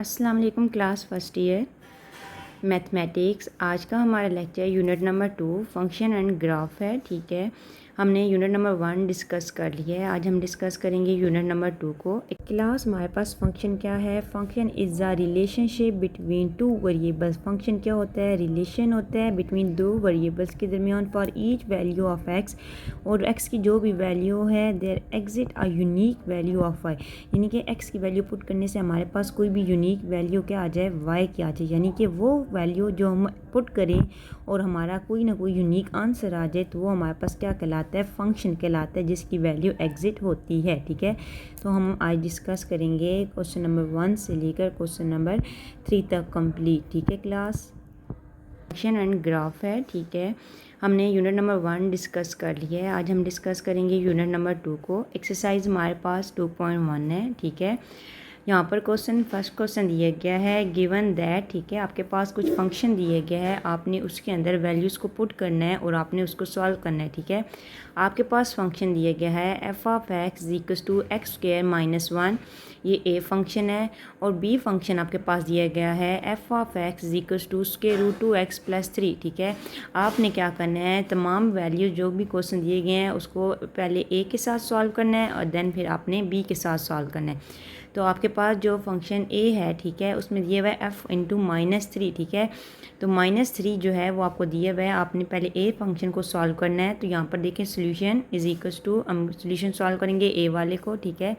अस्सलाम वालेकुम class first year mathematics. आज का हमारा lecture unit number 2 function and graph है। ठीक है, हमने यूनिट नंबर 1 डिस्कस कर लिया है। आज हम डिस्कस करेंगे यूनिट नंबर 2 को। एक क्लास हमारे पास फंक्शन क्या है? Function is the relationship between two variables. Function क्या होता है? रिलेशन होता है बिटवीन दो वेरिएबल्स के दरमियान for each value of x, और एक्स की जो भी वैल्यू है there exist a unique value of y. यानी कि एक्स की वैल्यू पुट करने से हमारे पास कोई भी यूनिक वैल्यू क्या आ जाए? वाई की आ जाए। यानी कि वो वैल्यू जो हम पुट करें और हमारा कोई ना कोई यूनिक आंसर आ जाए तो वो हमारे पास क्या कहलाता है? फंक्शन कहलाता है, जिसकी वैल्यू एग्जिट होती है। ठीक है, तो हम आज डिस्कस करेंगे क्वेश्चन नंबर 1 से लेकर क्वेश्चन नंबर 3 तक कंप्लीट। ठीक है क्लास, फंक्शन एंड ग्राफ है। ठीक है, हमने यूनिट नंबर 1 डिस्कस कर लिया है। आज हम डिस्कस करेंगे यूनिट नंबर 2 को। एक्सरसाइज हमारे पास 2.1 है। ठीक है, यहाँ पर फर्स्ट क्वेश्चन दिया गया है गिवन दैट। ठीक है, आपके पास कुछ फंक्शन दिया गया है, आपने उसके अंदर वैल्यूज़ को पुट करना है और आपने उसको सॉल्व करना है। ठीक है, आपके पास फंक्शन दिया गया है f of x equals to x square minus 1, ये ए फंक्शन है। और बी फंक्शन आपके पास दिया गया है f of x equals to square root 2x plus 3। ठीक है, आपने क्या करना है? तमाम वैल्यू जो भी क्वेश्चन दिए गए हैं उसको पहले ए के साथ सॉल्व करना है और देन फिर आपने बी के साथ सॉल्व करना है। तो आपके पास जो फंक्शन ए है, ठीक है, उसमें दिया हुआ है एफ इंटू -3। ठीक है, तो -3 जो है वो आपको दिया हुआ है, आपने पहले ए फंक्शन को सॉल्व करना है। तो यहाँ पर देखें सोल्यूशन इज इक्वल्स टू, हम सोल्यूशन सॉल्व करेंगे ए वाले को। ठीक है,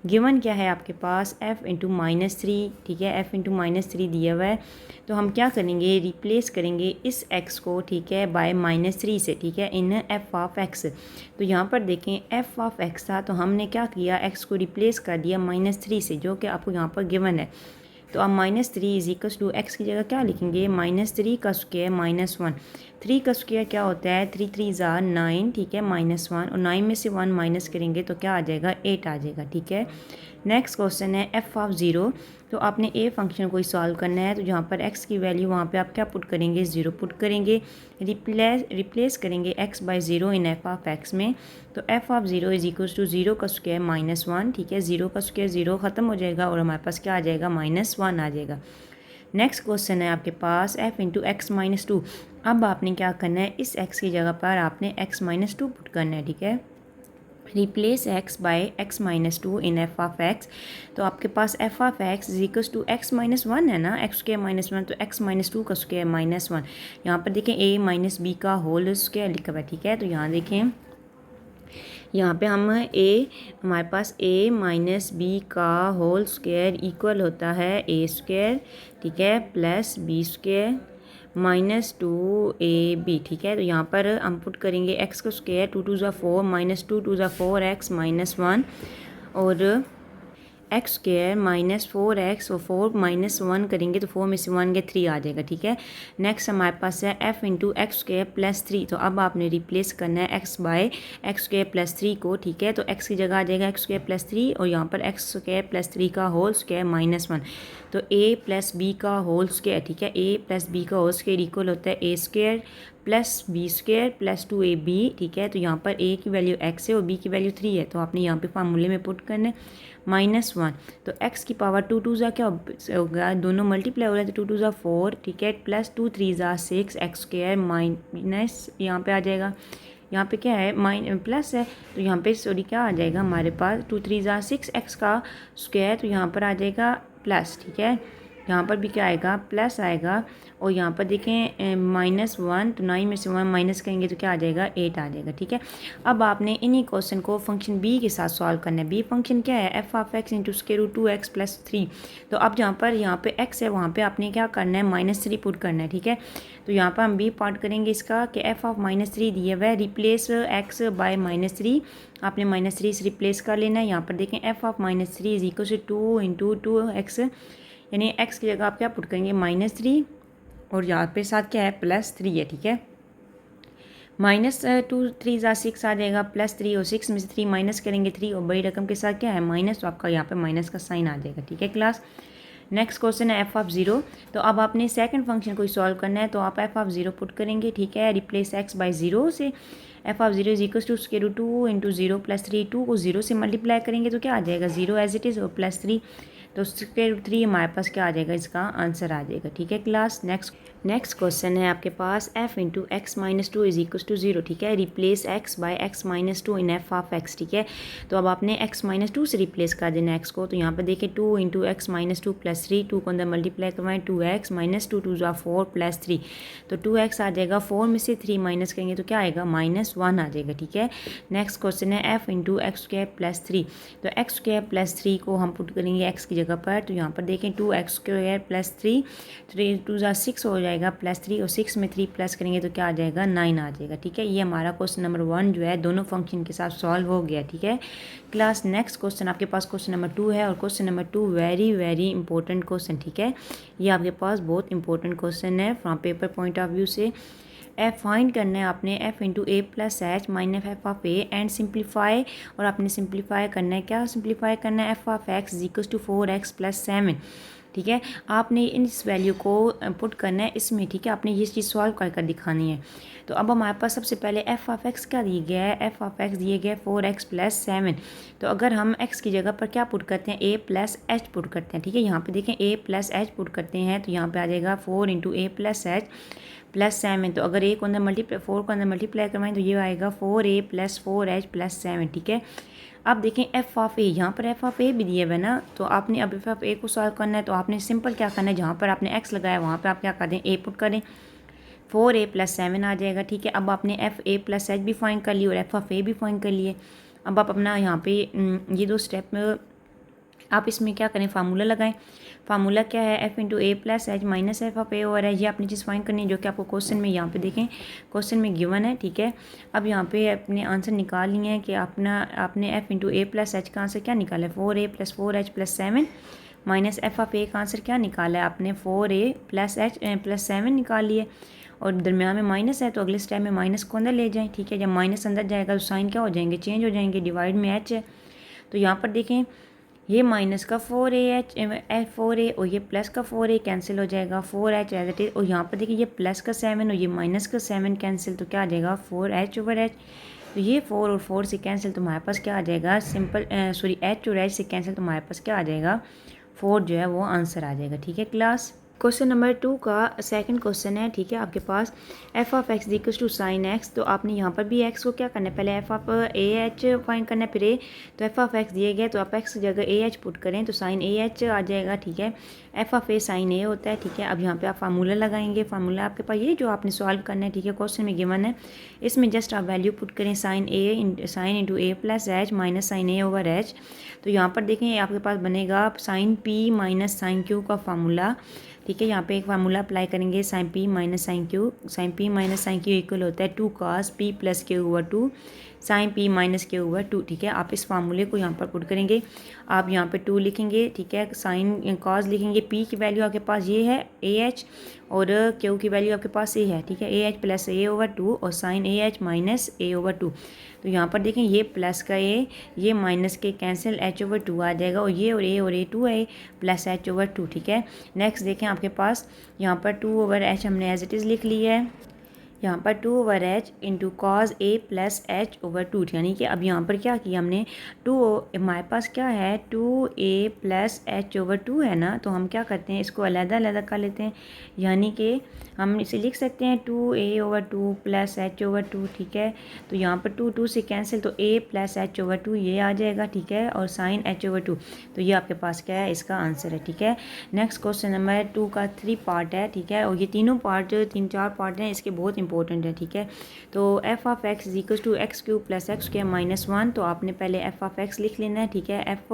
गिवन क्या है आपके पास? f into -3। ठीक है, f इंटू -3 दिया हुआ है, तो हम क्या करेंगे? रिप्लेस करेंगे इस x को, ठीक है, बाय -3 से। ठीक है, इन f ऑफ x। तो यहाँ पर देखें f ऑफ x था, तो हमने क्या किया? x को रिप्लेस कर दिया -3 से, जो कि आपको यहाँ पर गिवन है। तो अब -3 इज इक्वल्स टू एक्स की जगह क्या लिखेंगे? -3 का स्क्वायर -1। 3 का स्क्वायर क्या होता है? 3 3 ज़ा 9। ठीक है, -1, और 9 में से 1 माइनस करेंगे तो क्या आ जाएगा? 8 आ जाएगा। ठीक है, नेक्स्ट क्वेश्चन है एफ ऑफ 0। तो आपने ए फंक्शन को ही सॉल्व करना है। तो जहाँ पर एक्स की वैल्यू वहाँ पे आप क्या पुट करेंगे? 0 पुट करेंगे। रिप्लेस करेंगे x बाय 0 इन एफ ऑफ एक्स में। तो f of 0 is equals to 0 का स्क्वायर -1। ठीक है, 0 का स्क्वायर 0 ख़त्म हो जाएगा और हमारे पास क्या आ जाएगा? -1 आ जाएगा। नेक्स्ट क्वेश्चन है आपके पास f इंटू एक्स माइनस 2। अब आपने क्या करना है? इस x की जगह पर आपने x माइनस 2 पुट करना है। ठीक है, replace x by x minus 2 in f of x. तो आपके पास f of x is equals to x minus 1 है ना, x स्क्वायर -1, तो x माइनस 2 का स्क्वायर -1। यहाँ पर देखें a माइनस बी का होल स्क्वायर लिखा हुआ है। ठीक है, तो यहाँ देखें, यहाँ पे हमारे पास a माइनस बी का होल स्क्वायर इक्वल होता है a स्क्वायर, ठीक है, प्लस बी स्क्वायर -2ab। ठीक है, तो यहाँ पर हम पुट करेंगे x का स्क्वायर, 2 2 ज़ा 4, -2 2 ज़ा 4x -1, और एक्स स्क्वायर -4x, और 4 -1 करेंगे तो 4 में से 1 गया 3 आ जाएगा। ठीक है, नेक्स्ट हमारे पास है f into x square plus 3। तो अब आपने रिप्लेस करना है x by x square plus 3 को। ठीक है, तो x की जगह आ जाएगा एक्स स्क्वायर प्लस 3, और यहाँ पर एक्स स्क्वायर प्लस 3 का होल स्क्वायर -1। तो a प्लस बी का होल स्क्वायर, ठीक है, a प्लस बी का होल स्क्वायर इक्वल होता है a square plus b square plus 2ab। ठीक है, तो यहाँ पर a की वैल्यू x है और b की वैल्यू 3 है, तो आपने यहाँ पे फार्मूले में पुट करना है -1। तो x की पावर 2 2 ज़ा क्या होगा? दोनों मल्टीप्लाई हो रहे हैं, तो 2 2 ज़ा 4, ठीक है, प्लस 2 3 ज़ा 6 एक्स स्क्वायर माइनस यहाँ पे आ जाएगा, यहाँ पे क्या है? प्लस है, तो यहाँ पे सॉरी क्या आ जाएगा हमारे पास? 2 3 ज़ा 6 एक्स का स्क्वायर, तो यहाँ पर आ जाएगा प्लस। ठीक है, यहाँ पर भी क्या आएगा? प्लस आएगा। और यहाँ पर देखें -1, तो 9 में से 1 माइनस करेंगे तो क्या आ जाएगा? 8 आ जाएगा। ठीक है, अब आपने इन्हीं क्वेश्चन को फंक्शन बी के साथ सॉल्व करना है। बी फंक्शन क्या है? F of x into square root 2x plus 3। तो अब यहाँ पे x है, वहाँ पे आपने क्या करना है? -3 पुट करना है। ठीक है, तो यहाँ पर हम बी पार्ट करेंगे इसका कि एफ ऑफ -3 दिया हुआ है, रिप्लेस x बाय -3। आपने -3 से रिप्लेस कर लेना है। यहाँ पर देखें f of -3 is equal to 2 into 2x, यानी x की जगह आप क्या पुट करेंगे? -3, और यहाँ पे साथ क्या है? +3 है। ठीक है, -2 3 ज़ा 6 आ जाएगा, +3, और 6 में से 3 माइनस करेंगे 3, और बड़ी रकम के साथ क्या है? माइनस, तो आपका यहाँ पे माइनस का साइन आ जाएगा। ठीक है क्लास, नेक्स्ट क्वेश्चन है एफ ऑफ 0। तो अब आपने सेकंड फंक्शन को सॉल्व करना है, तो आप एफ ऑफ 0 पुट करेंगे। ठीक है, रिप्लेस x बाय 0 से। F of 0 is equal to square root 2 into 0 plus 3। 2 को 0 से मल्टीप्लाई करेंगे तो क्या आ जाएगा? 0 एज इट इज़, और +3। तो स्क्वायर रूट 3 हमारे पास क्या आ जाएगा, इसका आंसर आ जाएगा। ठीक है क्लास। नेक्स्ट क्वेश्चन है आपके पास f into x minus two is equal to 0। ठीक है, replace x by x minus two in f of x। ठीक है, तो अब आपने x माइनस टू से रिप्लेस कर देना x को। तो यहाँ पर देखिए 2 into x minus two plus 3, 2 को अंदर मल्टीप्लाई करवाएं, 2x माइनस टू 2 4 प्लस 3, तो 2x आ जाएगा। 4 में से 3 माइनस करेंगे तो क्या आएगा, -1 आ जाएगा। ठीक है, नेक्स्ट क्वेश्चन है f into x square plus 3। तो एक्स स्क्वायर प्लस 3 को हम पुट करेंगे x की जगह पर। तो यहाँ पर देखें 2x स्क्वायर प्लस 3, 3 2 6 हो जाएगा प्लस 3, और 6 में 3 प्लस करेंगे तो क्या आ जाएगा, 9 आ जाएगा। ठीक है, ये हमारा क्वेश्चन नंबर 1 जो है दोनों फंक्शन के साथ सॉल्व हो गया। ठीक है क्लास। नेक्स्ट क्वेश्चन आपके पास क्वेश्चन नंबर 2 है, और question number 2 very very important question. ठीक है, ये आपके पास बहुत इंपॉर्टेंट क्वेश्चन है from paper point of view से। एफ फाइंड करना है आपने, f into a plus h minus f of a and simplify, और आपने सिंप्लीफाई करना है, क्या सिंप्लीफाई करना है, f of x equals to 4x plus 7। ठीक है, आपने इस वैल्यू को पुट करना है इसमें। ठीक है, आपने ये चीज़ सॉल्व कर दिखानी है। तो अब हमारे पास सबसे पहले एफ ऑफ एक्स क्या दिया गया है, एफ ऑफ एक्स दिए गया 4x प्लस 7। तो अगर हम x की जगह पर क्या पुट करते हैं, a प्लस एच पुट करते हैं। ठीक है, यहाँ पे देखें a प्लस एच पुट करते हैं, तो यहाँ पे आ जाएगा 4 into a plus H plus 7। तो अगर ए को अंदर मल्टीप्लाई 4 को अंदर मल्टीप्लाई करवाएं तो ये आएगा 4a प्लस 4h प्लस 7। ठीक है, अब देखें एफ ऑफ ए, यहाँ पर एफ ऑफ ए भी दिए हुए ना, तो आपने अब एफ ऑफ ए को सॉल्व करना है। तो आपने सिंपल क्या करना है, जहाँ पर आपने एक्स लगाया वहाँ पर आप क्या कर दें, ए पुट करें, 4a प्लस 7 आ जाएगा। ठीक है, अब आपने एफ ए प्लस एच भी फाइंड कर ली और एफ ऑफ ए भी फाइंड कर लिए। अब आप अपना यहाँ पे ये दो स्टेप में आप इसमें क्या करें, फार्मूला लगाएं। फार्मूला क्या है, f into a plus h minus f of a और है, ये आपने चीज़ फाइंड करनी है जो कि आपको क्वेश्चन में यहाँ पे देखें क्वेश्चन में गिवन है। ठीक है, अब यहाँ पे अपने आंसर निकाल लिए हैं कि आपने f into a plus h का आंसर क्या निकाला है, 4a plus 4h plus 7 minus f of a का आंसर क्या निकाला है आपने, 4a प्लस एच प्लस 7 निकाल लिए, और दरमियान में माइनस है तो अगले स्टेप में माइनस को अंदर ले जाएं। ठीक है, जब माइनस अंदर जाएगा तो साइन क्या हो जाएंगे, चेंज हो जाएंगे, डिवाइड में एच है। तो यहाँ पर देखें ये माइनस का 4a और ये प्लस का 4a कैंसिल हो जाएगा, 4h एज इट इज, और यहाँ पर देखिए ये प्लस का 7 और ये माइनस का 7 कैंसिल, तो क्या आ जाएगा 4h ओवर h। तो ये 4 और 4 से कैंसिल तो हमारे पास क्या आ जाएगा, सिंपल सॉरी h और h से कैंसिल तो हमारे पास क्या आ जाएगा, 4 जो है वो आंसर आ जाएगा। ठीक है क्लास। क्वेश्चन नंबर 2 का सेकंड क्वेश्चन है। ठीक है, आपके पास f of x equals to sine x. तो आपने यहाँ पर भी एक्स को क्या करना है, पहले F of A H find करना है, फिर ए। तो एफ ऑफ एक्स दिए गए तो आप एक्स की जगह ए एच पुट करें तो साइन ए एच आ जाएगा। ठीक है, एफ ऑफ ए साइन ए होता है। ठीक है, अब यहाँ पे आप फार्मूला लगाएंगे, फार्मूला आपके पास ये जो आपने सॉल्व करना है। ठीक है, क्वेश्चन में गिवन है, इसमें जस्ट आप वैल्यू पुट करें, sine into a plus h minus sine a over h. तो यहाँ पर देखें आपके पास बनेगा sine p minus sine q का फार्मूला। ठीक है, यहाँ पे एक फार्मूला अप्लाई करेंगे, sine p minus sine q. Sine p minus sine q equal होता है 2 cos p plus q over 2 sine p minus q over 2। ठीक है, आप इस फार्मूले को यहाँ पर पुट करेंगे, आप यहाँ पे 2 लिखेंगे। ठीक है, साइन कॉस लिखेंगे, पी की वैल्यू आपके पास ये है ए एच, और क्यू की वैल्यू आपके पास ए है। ठीक है, a h plus a over 2 और sine a h minus a over 2। तो यहाँ पर देखें ये प्लस का ए, ये माइनस के कैंसिल, एच ओवर 2 आ जाएगा, और ये और ए 2 है प्लस एच ओवर 2। ठीक है, नेक्स्ट देखें आपके पास यहाँ पर 2 ओवर एच हमने एज इट इज़ लिख लिया है, यहाँ पर 2 ओवर एच इंटू कॉज ए प्लस एच ओवर 2। यानी कि अब यहाँ पर क्या किया हमने, 2 हमारे पास क्या है 2a प्लस एच ओवर 2 है ना, तो हम क्या करते हैं इसको अलग कर लेते हैं। यानी कि हम इसे लिख सकते हैं 2a over 2 plus H over 2। ठीक है, तो यहाँ पर 2 से कैंसिल, तो a प्लस एच ओवर 2 ये आ जाएगा। ठीक है, और साइन एच ओवर 2, तो ये आपके पास क्या है, इसका आंसर है। ठीक है, नेक्स्ट क्वेश्चन नंबर 2 का 3 पार्ट है। ठीक है, और ये तीनों पार्ट 3-4 पार्ट हैं, इसके बहुत इंपॉर्टेंट है। ठीक है, तो f of x is equal to x cube plus x square minus 1। तो आपने पहले एफ ऑफ एक्स लिख लेना है। ठीक है, f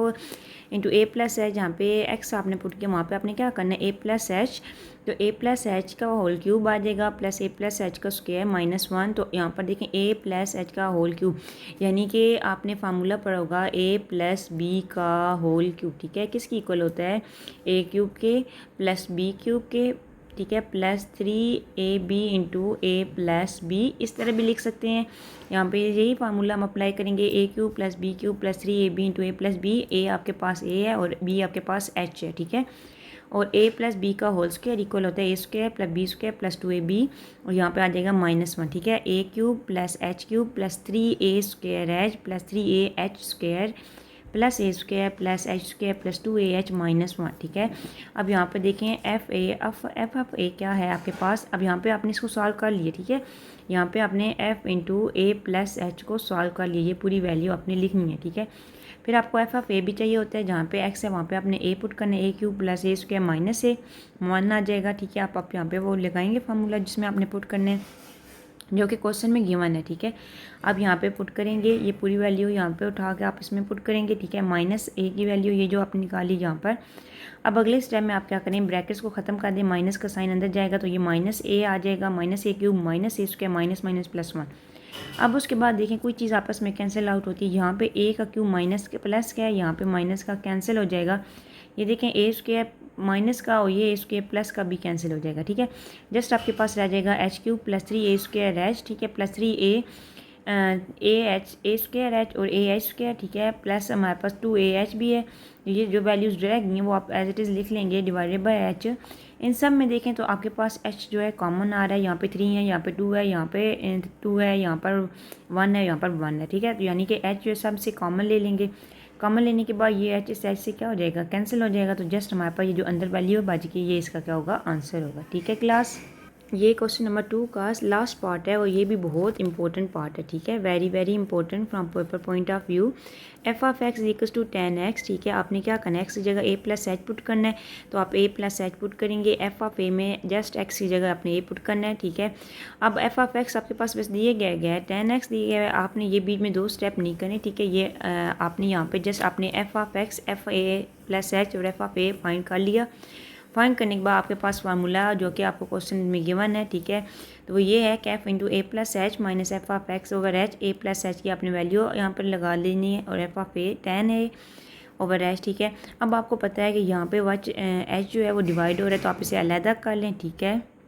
into a plus H, जहाँ पे एक्स आपने पुट किया वहाँ पे आपने क्या करना है, ए प्लस एच, तो ए प्लस एच का होल क्यूब आ जाएगा प्लस ए प्लस एच का स्क्वायर माइनस 1। तो यहाँ पर देखें ए प्लस एच का होल क्यूब, यानी कि आपने फार्मूला पढ़ा होगा ए प्लस बी का होल क्यूब। ठीक है, किसकी इक्वल होता है, ए क्यूब के प्लस बी क्यूब के। ठीक है, plus 3ab into a plus B, इस तरह भी लिख सकते हैं। यहाँ पे यही फार्मूला हम अप्लाई करेंगे, a cube plus b cube plus 3ab into a plus b. A आपके पास ए है और बी आपके पास एच है। ठीक है, और a प्लस बी का होल स्क्वायर इक्वल होता है a square plus b square plus 2ab, और यहाँ पे आ जाएगा -1। ठीक है, a cube plus h cube plus 3a square h plus 3a h square plus a square plus h square plus 2AH minus 1, ठीक है। अब यहाँ पे देखें एफ ऑफ ए क्या है आपके पास। अब यहाँ पे आपने इसको सॉल्व कर लिए, ठीक है। यहाँ पे आपने f into a plus H को सॉल्व कर लिए, ये पूरी वैल्यू आपने लिखनी है, ठीक है। फिर आपको एफ ऑफ ए भी चाहिए होता है, जहाँ पे एक्स है वहाँ पे आपने ए पुट करना है, a cube plus a square minus ए 1 आ जाएगा, ठीक है। आप यहाँ पे वो लगाएंगे फार्मूला जिसमें आपने पुट करने हैं, जो कि क्वेश्चन में गिवन है, ठीक है। अब यहाँ पे पुट करेंगे, ये पूरी वैल्यू यहाँ पे उठा के आप इसमें पुट करेंगे, ठीक है। माइनस ए की वैल्यू ये जो आपने निकाली यहाँ पर। अब अगले स्टेप में आप क्या करें, ब्रैकेट्स को ख़त्म कर दें, माइनस का साइन अंदर जाएगा तो ये माइनस ए आ जाएगा, माइनस ए क्यूब माइनस ए स्क्वायर माइनस माइनस प्लस 1। अब उसके बाद देखें कोई चीज़ आपस में कैंसिल आउट होती है, यहाँ पे ए का क्यूब माइनस के प्लस का है, यहाँ पे माइनस का कैंसिल हो जाएगा। ये देखें ए स्क्वायर माइनस का और ये ए स्क्वायर प्लस का भी कैंसिल हो जाएगा, ठीक है। जस्ट आपके पास रह जाएगा एच क्यूब प्लस 3 ए स्क्वायर एच, ठीक है, प्लस 3 ए स्क्वायर एच और ए एच स्क्वायर, ठीक है, प्लस हमारे पास 2AH भी है। ये जो वैल्यूज़ रह गई हैं वो आप एज इट इज़ लिख लेंगे डिवाइडेड बाय एच। इन सब में देखें तो आपके पास एच जो है कॉमन आ रहा है, यहाँ पे 3 है, यहाँ पे 2 है, यहाँ पे 2 है, यहाँ पर 1 है, यहाँ पर 1 है, ठीक है। तो यानी कि एच जो है सबसे कॉमन ले लेंगे। कॉमन लेने के बाद ये एच इस एच से क्या हो जाएगा, कैंसिल हो जाएगा। तो जस्ट हमारे पास ये जो अंदर वैल्यू है बच गई, ये इसका क्या होगा, आंसर होगा, ठीक है क्लास। ये क्वेश्चन नंबर 2 का लास्ट पार्ट है और ये भी बहुत इंपॉर्टेंट पार्ट है, ठीक है, very very important from paper point of view. F of x equals to 10x, ठीक है। आपने क्या करना है, एक्स की जगह ए प्लस एच पुट करना है, तो आप ए प्लस एच पुट करेंगे। एफ ऑफ ए में जस्ट एक्स की जगह आपने ए पुट करना है, ठीक है। अब एफ ऑफ एक्स आपके पास बस दिए गया है 10x दिए गया है, आपने ये बीच में 2 स्टेप नहीं करने, ठीक है। ये आपने यहाँ पे जस्ट आपने F of x F A plus h और एफ ऑफ ए फाइंड कर लिया। फाइंड करने के बाद आपके पास फार्मूला जो कि आपको क्वेश्चन में गिवन है, ठीक है, तो वो ये है कि F into a plus h minus f of x over H. A plus H की आपने वैल्यू यहाँ पर लगा लेनी है और एफ ऑफ ए 10 है ओवर एच, ठीक है। अब आपको पता है कि यहाँ पे वच एच जो है वो डिवाइड हो रहा है, तो आप इसे अलग कर लें, ठीक है।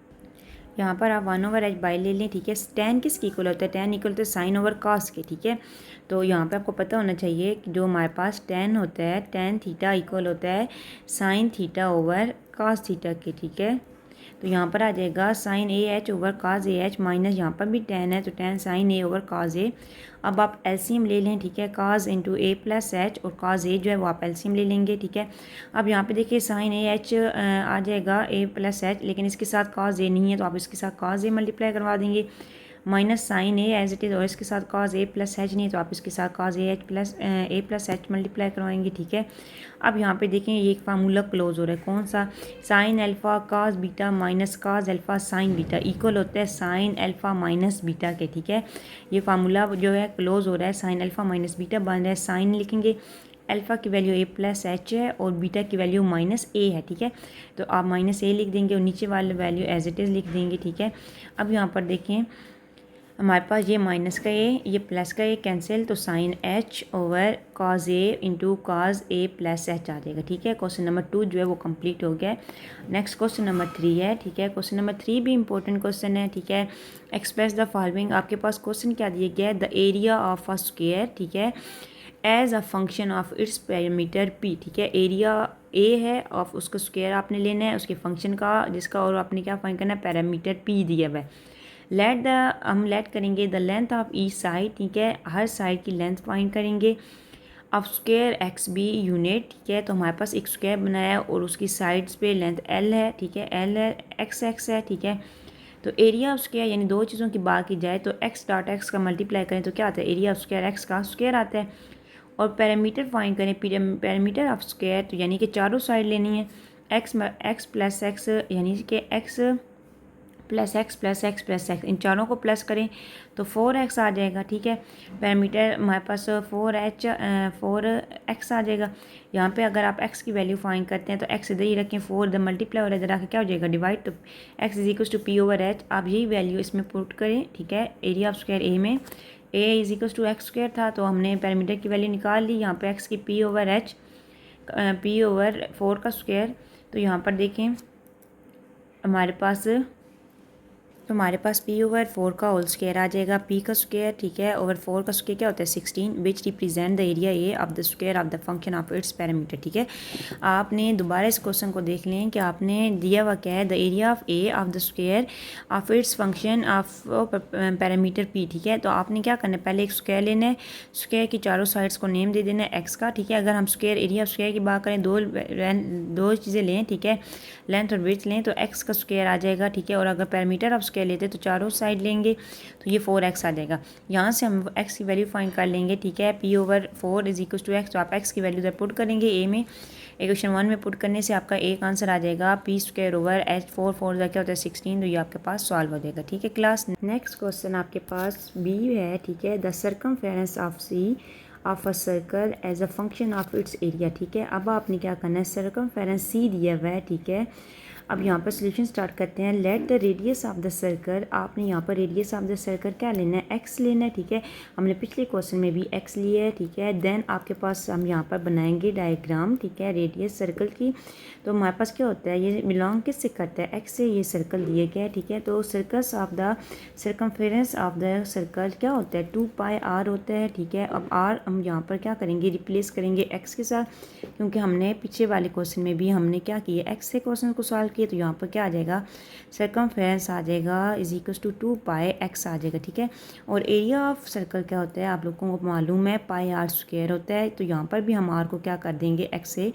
यहाँ पर आप 1 ओवर एच बाई ले लें, ठीक है। tan किसकी इक्वल होता है, tan इक्वल होता है साइन ओवर कॉस के, ठीक है। तो यहाँ पे आपको पता होना चाहिए कि जो हमारे पास tan होता है, tan थीटा इक्वल होता है sine theta over cos theta के, ठीक है। तो यहाँ पर आ जाएगा sine a h over cos a h minus यहाँ पर भी tan है तो tan sine a over cos a. अब आप एलसीएम ले लें, ठीक है, cos into a plus h और काज ए जो है वो आप एलसीएम ले लेंगे, ठीक है। अब यहाँ पे देखिए साइन ए एच आ जाएगा ए प्लस एच, लेकिन इसके साथ काज ए नहीं है तो आप इसके साथ काज ए मल्टीप्लाई करवा देंगे, minus sine a as it is, और इसके साथ काज ए प्लस एच नहीं है तो आप इसके साथ काज ए प्लस एच मल्टीप्लाई करवाएंगे, ठीक है। अब यहाँ पे देखें ये एक फार्मूला क्लोज हो रहा है, कौन सा, साइन अल्फ़ा काज बीटा माइनस काज अल्फ़ा साइन बीटा इक्वल होता है साइन अल्फ़ा माइनस बीटा के, ठीक है। ये फार्मूला जो है क्लोज हो रहा है, साइन अल्फ़ा माइनस बीटा बन रहा है, साइन लिखेंगे, अल्फ़ा की वैल्यू ए प्लस एच है और बीटा की वैल्यू माइनस ए है, ठीक है। तो आप माइनस ए लिख देंगे और नीचे वाले वैल्यू एज इट इज़ लिख देंगे, ठीक है। अब यहाँ पर देखें हमारे पास ये माइनस का ए ये प्लस का ए कैंसिल, तो साइन एच ओवर कॉज ए इंटू कॉज ए प्लस एच आ जाएगा, ठीक है। क्वेश्चन नंबर 2 जो है वो कंप्लीट हो गया है। नेक्स्ट क्वेश्चन नंबर 3 है, ठीक है। क्वेश्चन नंबर 3 भी इंपॉर्टेंट क्वेश्चन है, ठीक है। एक्सप्रेस द फॉलोइंग, आपके पास क्वेश्चन क्या दिया गया है, the area of a square, ठीक है, as a function of its parameter p, ठीक है। एरिया ए है ऑफ उसका स्क्वायर आपने लेना है उसके फंक्शन का जिसका, और आपने क्या फाइंड करना है, पैरामीटर पी दिया हुआ है। हम लेट करेंगे the length of each side, ठीक है, हर साइड की लेंथ फाइंड करेंगे of square x b unit, ठीक है। तो हमारे पास एक स्क्वायर बनाया और उसकी साइड्स पे लेंथ एल है, ठीक है, एल है, एक्स है, ठीक है। तो एरिया ऑफ स्क्वायर यानी दो चीज़ों की बात की जाए तो एक्स डॉट एक्स का मल्टीप्लाई करें तो क्या आता है, एरिया ऑफ स्क्वायर एक्स का स्क्वायर आता है। और पैरामीटर फाइंड करें, पैरामीटर ऑफ स्क्वायर, तो यानी कि चारों साइड लेनी है, एक्स प्लस एक्स यानी कि x plus x plus x plus x, इन चारों को प्लस करें तो 4x आ जाएगा, ठीक है। पैरामीटर हमारे पास 4x आ जाएगा। यहाँ पे अगर आप x की वैल्यू फाइंड करते हैं तो x इधर ही रखें, 4 इधर मल्टीप्लाई हो रहा है, इधर आके क्या हो जाएगा, डिवाइड, तो x is equals to p over h. आप यही वैल्यू इसमें पुट करें, ठीक है। एरिया ऑफ स्क्वायर ए में a is equals to x square था तो हमने पैरामीटर की वैल्यू निकाल ली, यहाँ पे x की p over H, p over 4 का स्क्वायर। तो यहाँ पर देखें हमारे पास तो हमारे पास पी ओवर 4 का होल स्क्वायर आ जाएगा, पी का स्क्वायर, ठीक है, ओवर 4 का स्क्वायर क्या होता है 16, विच represent the area A of the square of the function of its parameter, ठीक है। आपने दोबारा इस क्वेश्चन को देख लें कि आपने दिया हुआ क्या है, the area of A of the square of its function of parameter p, ठीक है। तो आपने क्या करना है, पहले एक स्क्वायर लेना है, स्क्वायर की चारों साइड्स को नेम दे देना है एक्स का, ठीक है। अगर हम स्क्वायर एरिया ऑफ स्क्वायर की बात करें, दो चीज़ें लें, ठीक है, लेंथ और विड्थ लें तो एक्स का स्क्वायर आ जाएगा, ठीक है। और अगर पैरामीटर ऑफ स्क्वायर लेते तो चारों साइड लेंगे तो ये 4x आ जाएगा। यहाँ से हम x की वैल्यू फाइंड कर लेंगे, ठीक है। p over 4 is equal to x, तो आप x की वैल्यू इधर पुट करेंगे a में, इक्वेशन 1 में पुट करने से आपका एक आंसर आ जाएगा पी स्क्वायर ओवर एच 4 क्या होता है 16, तो ये आपके पास सॉल्व हो जाएगा, ठीक है क्लास। नेक्स्ट क्वेश्चन आपके पास बी है, ठीक है। The circumference of c of a circle as a function of its area, ठीक है। अब आपने क्या करना है, सर्कमफेरेंस सी दिया हुआ है, ठीक है। अब यहाँ पर सोल्यूशन स्टार्ट करते हैं। Let the radius of the circle, आपने यहाँ पर रेडियस ऑफ द सर्कल क्या लेना है, एक्स लेना है, ठीक है। हमने पिछले क्वेश्चन में भी एक्स लिया है, ठीक है। देन आपके पास हम यहाँ पर बनाएंगे डायग्राम, ठीक है, रेडियस सर्कल की। तो हमारे पास क्या होता है, ये बिलोंग किससे करता है, एक्स से ये सर्कल दिए गया है, ठीक है। तो circles of the circumference of the circle क्या होता है 2 पाई आर होता है, ठीक है। अब आर हम यहाँ पर क्या करेंगे, रिप्लेस करेंगे एक्स के साथ, क्योंकि हमने पीछे वाले क्वेश्चन में भी हमने क्या किया, एक्स से क्वेश्चन को सॉल्व किया। तो यहाँ पर क्या आ जाएगा, सर्कमफेरेंस आ जाएगा is equal to 2 pi x आ जाएगा, ठीक है। और एरिया ऑफ सर्कल क्या होता है, आप लोगों को मालूम है पाई आर स्क्वायर होता है। तो यहाँ पर भी हम आर को क्या कर देंगे, एक्स से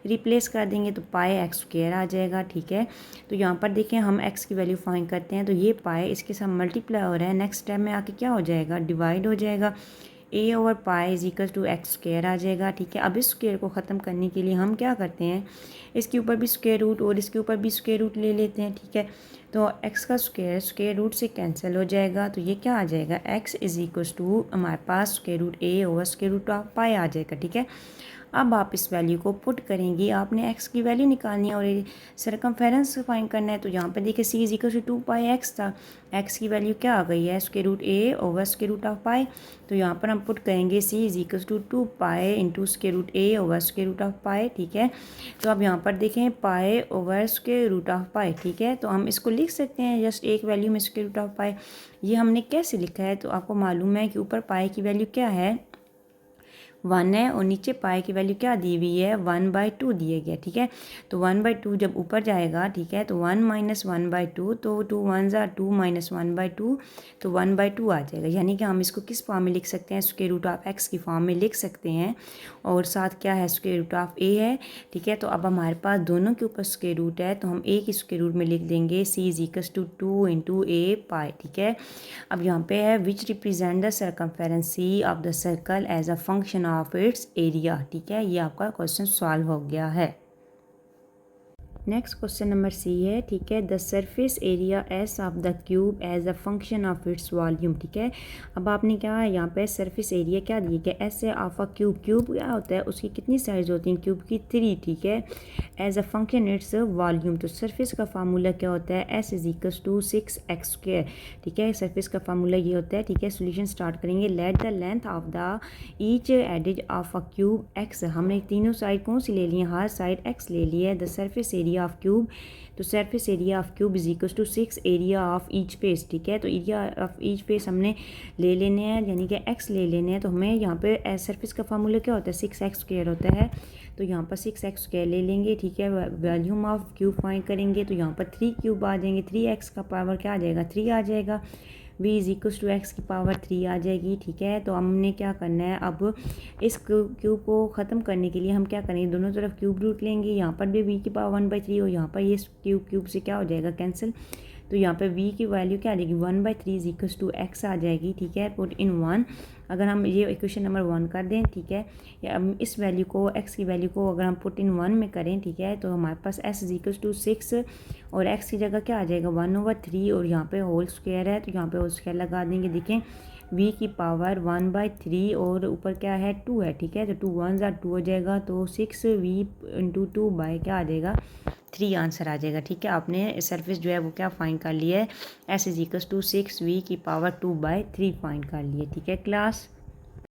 रिप्लेस कर देंगे, तो पाई एक्स स्क्वायर आ जाएगा, ठीक है। तो यहाँ पर देखें हम एक्स की वैल्यू फाइंड करते हैं, तो ये पाई इसके साथ मल्टीप्लाई हो रहा है, नेक्स्ट स्टेप में आके क्या हो जाएगा, डिवाइड हो जाएगा, a over pi is equal to x square आ जाएगा, ठीक है। अब इस स्क्वायर को ख़त्म करने के लिए हम क्या करते हैं, इसके ऊपर भी स्क्वायर रूट और इसके ऊपर भी स्क्वायर रूट ले लेते हैं, ठीक है। तो एक्स का स्क्वायर रूट से कैंसिल हो जाएगा, तो ये क्या आ जाएगा, एक्स इज इक्वल टू हमारे पास square root a over square root of pi आ जाएगा, ठीक है। अब आप इस वैल्यू को पुट करेंगे, आपने x की वैल्यू निकालनी है और सर्कमफेरेंस फाइंड करना है। तो यहाँ पर देखिए c is equal to 2 pi x था, x की वैल्यू क्या आ गई है, square root a over square root of pi. तो यहाँ पर हम पुट करेंगे c is equal to 2 pi into square root a over square root of pi, ठीक है। तो अब यहाँ पर देखें pi over square root of pi, ठीक है। तो हम इसको लिख सकते हैं जस्ट एक वैल्यू में स्क्वायर रूट ऑफ पाई। ये हमने कैसे लिखा है, तो आपको मालूम है कि ऊपर पाई की वैल्यू क्या है 1 है और नीचे पाई की वैल्यू क्या दी हुई है 1/2 दिए गया, ठीक है। तो 1/2 जब ऊपर जाएगा, ठीक है, तो 1 माइनस 1/2, तो 2 1 ज़ा 2 माइनस 1/2, तो 1/2 आ जाएगा। यानी कि हम इसको किस फॉर्म में लिख सकते हैं, स्क्वायर रूट ऑफ एक्स की फॉर्म में लिख सकते हैं, और साथ क्या है स्क्वायर रूट ऑफ ए है, ठीक है। तो अब हमारे पास दोनों के ऊपर स्क्वायर रूट है, तो हम ए की स्क्वायर रूट में लिख देंगे c is equal to 2 into a pi, ठीक है। अब यहाँ पे है which represent the circumference c of the circle as a function of its area, ठीक है। ये आपका क्वेश्चन सॉल्व हो गया है। नेक्स्ट क्वेश्चन नंबर सी है, ठीक है। The surface area s of the cube as a function of its volume, ठीक है। अब आपने क्या है यहाँ पे सरफेस एरिया क्या दिया गया, S of a cube, cube क्या होता है उसकी कितनी साइज होती हैं, क्यूब की 3, ठीक है, as a function its volume. तो सरफेस का फार्मूला क्या होता है, s is equal to 6x square, ठीक है। सरफेस का फार्मूला ये होता है, ठीक है। सोल्यूशन स्टार्ट करेंगे। Let the length of the each adage of a cube x, हमने तीनों साइड कौन सी ले ली है, हर साइड एक्स ले ली है। The surface area of cube, तो surface area of cube is equal to 6 area of each face, ठीक है। तो एरिया ऑफ ईच फेस हमने ले लेने हैं, यानी कि एक्स ले लेने हैं। तो हमें यहाँ पे सरफेस का फार्मूला क्या होता है 6x स्क्वायर होता है, तो यहाँ पर 6x स्क्वायर ले लेंगे, ठीक है। वॉल्यूम ऑफ क्यूब फाइंड करेंगे, तो यहाँ पर 3 क्यूब आ जाएंगे, 3x का पावर क्या आ जाएगा 3 आ जाएगा, v is equal to x की पावर 3 आ जाएगी, ठीक है। तो हमने क्या करना है, अब इस क्यूब को ख़त्म करने के लिए हम क्या करेंगे, दोनों तरफ क्यूब रूट लेंगे, यहाँ पर भी v की पावर 1/3 और यहाँ पर ये क्यूब से क्या हो जाएगा कैंसिल। तो यहाँ पे v की वैल्यू क्या आ जाएगी 1/3 इज इक्वल टू एक्स आ जाएगी, ठीक है। पुट इन 1, अगर हम ये इक्वेशन नंबर 1 कर दें, ठीक है, या इस वैल्यू को x की वैल्यू को अगर हम पुट इन 1 में करें, ठीक है, तो हमारे पास s इज इक्वल टू 6 और x की जगह क्या आ जाएगा 1/3 और यहाँ पे होल स्क्वायर है, तो यहाँ पे होल स्क्वायर लगा देंगे। देखें v की पावर 1/3 और ऊपर क्या है 2 है, ठीक है। तो 2 1 ज़ा 2 हो जाएगा, तो 6v इंटू 2 बाई क्या आ जाएगा 3 आंसर आ जाएगा, ठीक है। आपने सरफेस जो है वो क्या फाइंड कर लिया है, s is equal to 6v की पावर 2/3 फाइंड कर लिए, ठीक है क्लास।